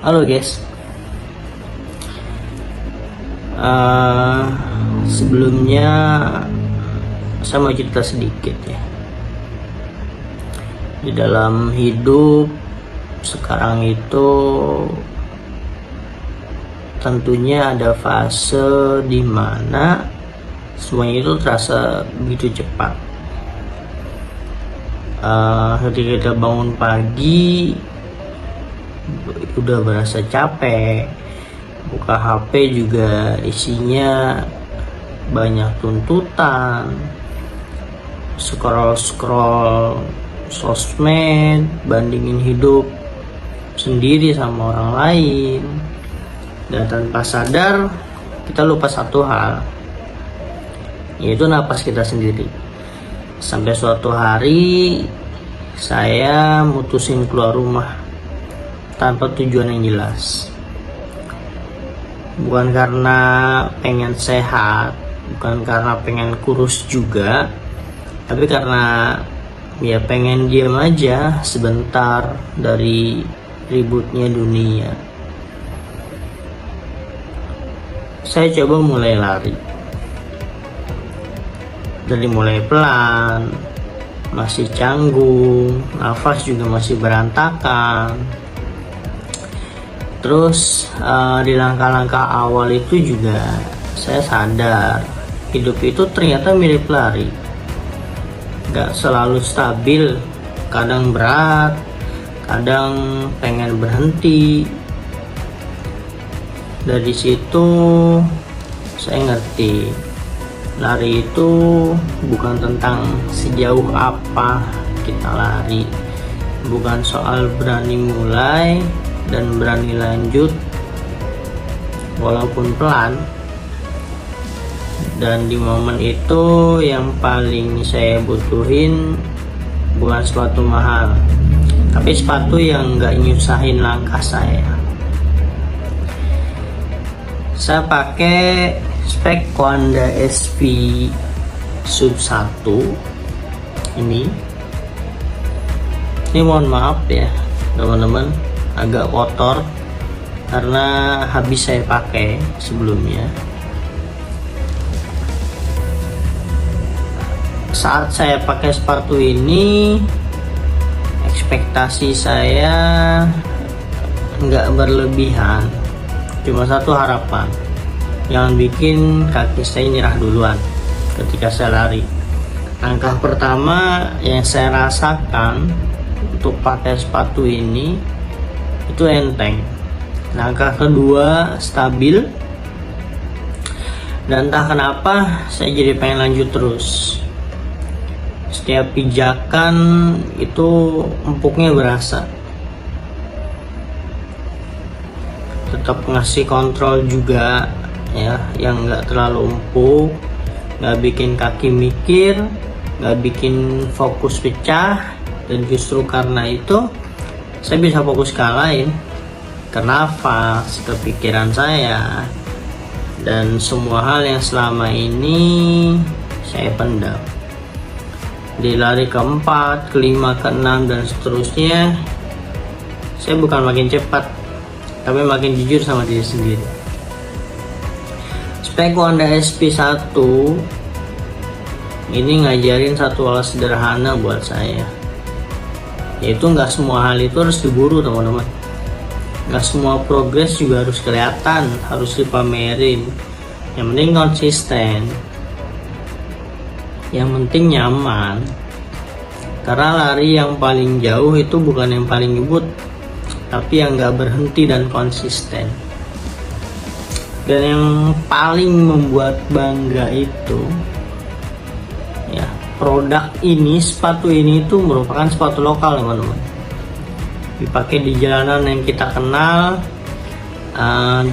Halo guys. Sebelumnya saya mau cerita sedikit ya. Di dalam hidup sekarang itu tentunya ada fase di mana semuanya itu terasa begitu cepat. Ketika kita bangun pagi udah berasa capek, buka HP juga isinya banyak tuntutan, scroll sosmed, bandingin hidup sendiri sama orang lain, dan tanpa sadar kita lupa satu hal, yaitu napas kita sendiri. Sampai suatu hari saya mutusin keluar rumah tanpa tujuan yang jelas. Bukan karena pengen sehat, bukan karena pengen kurus juga, tapi karena ya pengen diam aja sebentar dari ributnya dunia. Saya coba mulai lari. Dari mulai pelan, masih canggung, nafas juga masih berantakan. Terus di langkah-langkah awal itu juga saya sadar hidup itu ternyata mirip lari, gak selalu stabil, kadang berat, kadang pengen berhenti. Dari situ saya ngerti lari itu bukan tentang sejauh apa kita lari, bukan soal berani mulai dan berani lanjut walaupun pelan. Dan di momen itu yang paling saya butuhin bukan sepatu mahal, tapi sepatu yang gak nyusahin langkah saya. Saya pakai spek Wanda SV Sub 1 ini mohon maaf ya teman-teman, agak kotor karena habis saya pakai sebelumnya. Saat saya pakai sepatu ini, ekspektasi saya nggak berlebihan, cuma satu harapan, jangan bikin kaki saya nyerah duluan ketika saya lari. Langkah pertama yang saya rasakan untuk pakai sepatu ini itu enteng. Langkah kedua stabil, dan entah kenapa saya jadi pengen lanjut terus. Setiap pijakan itu empuknya berasa, tetap ngasih kontrol juga ya, yang nggak terlalu empuk, nggak bikin kaki mikir, nggak bikin fokus pecah. Dan justru karena itu saya bisa fokus ke lain, ke nafas, ke pikiran saya, dan semua hal yang selama ini saya pendam. Di lari keempat, kelima, keenam, dan seterusnya, saya bukan makin cepat, tapi makin jujur sama diri sendiri. Spek Wanda SP1 ini ngajarin satu hal sederhana buat saya, yaitu nggak semua hal itu harus diburu teman-teman. Nggak semua progres juga harus kelihatan, harus dipamerin. Yang penting konsisten, yang penting nyaman. Karena lari yang paling jauh itu bukan yang paling ngebut, tapi yang nggak berhenti dan konsisten. Dan yang paling membuat bangga itu ya, produk ini, sepatu ini itu merupakan sepatu lokal teman-teman, dipakai di jalanan yang kita kenal,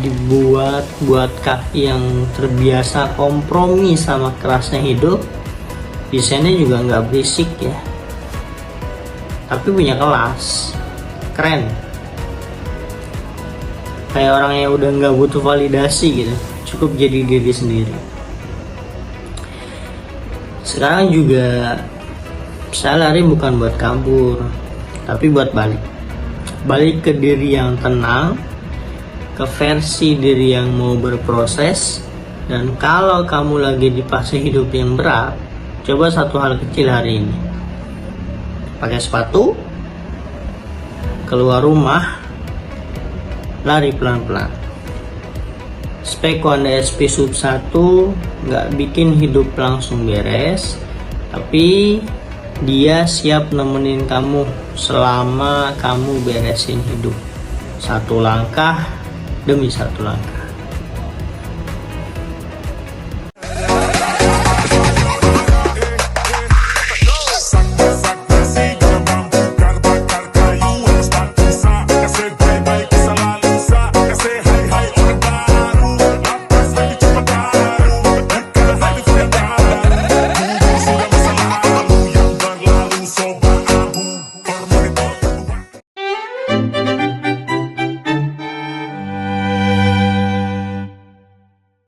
dibuat buat kaki yang terbiasa kompromi sama kerasnya hidup. Desainnya juga nggak berisik ya, tapi punya kelas, keren, kayak orang yang udah nggak butuh validasi gitu, cukup jadi diri sendiri. Sekarang juga saya lari bukan buat kabur, tapi buat balik ke diri yang tenang, ke versi diri yang mau berproses. Dan kalau kamu lagi di fase hidup yang berat, coba satu hal kecil hari ini. Pakai sepatu, keluar rumah, lari pelan-pelan. Spek Honda SP Sub 1 nggak bikin hidup langsung beres, tapi dia siap nemenin kamu selama kamu beresin hidup. Satu langkah demi satu langkah.